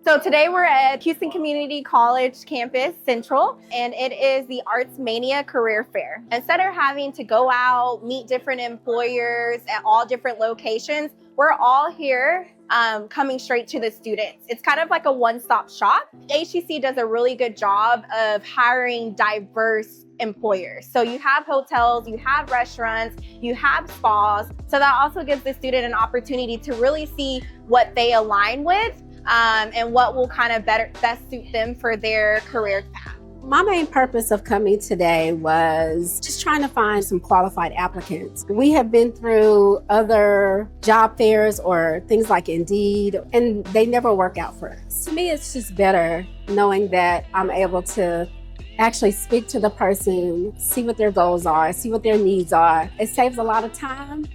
So today we're at Houston Community College Campus Central, and it is the Arts Mania Career Fair. Instead of having to go out, meet different employers at all different locations, we're all here coming straight to the students. It's kind of like a one-stop shop. HCC does a really good job of hiring diverse employers. So you have hotels, you have restaurants, you have spas. So that also gives the student an opportunity to really see what they align with and what will kind of best suit them for their career path. My main purpose of coming today was just trying to find some qualified applicants. We have been through other job fairs or things like Indeed, and they never work out for us. To me, it's just better knowing that I'm able to actually speak to the person, see what their goals are, see what their needs are. It saves a lot of time,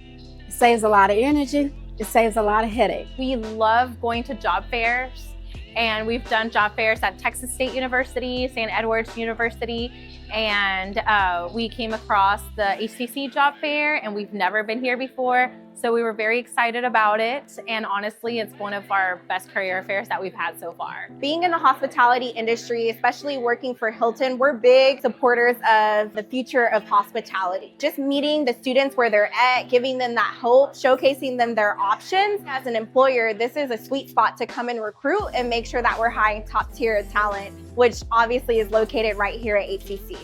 it saves a lot of energy, it saves a lot of headache. We love going to job fairs, and we've done job fairs at Texas State University, St. Edward's University, and we came across the HCC job fair, and we've never been here before. So we were very excited about it, and honestly, it's one of our best career fairs that we've had so far. Being in the hospitality industry, especially working for Hilton, we're big supporters of the future of hospitality. Just meeting the students where they're at, giving them that hope, showcasing them their options. As an employer, this is a sweet spot to come and recruit and make sure that we're hiring top tier talent, which obviously is located right here at HCC.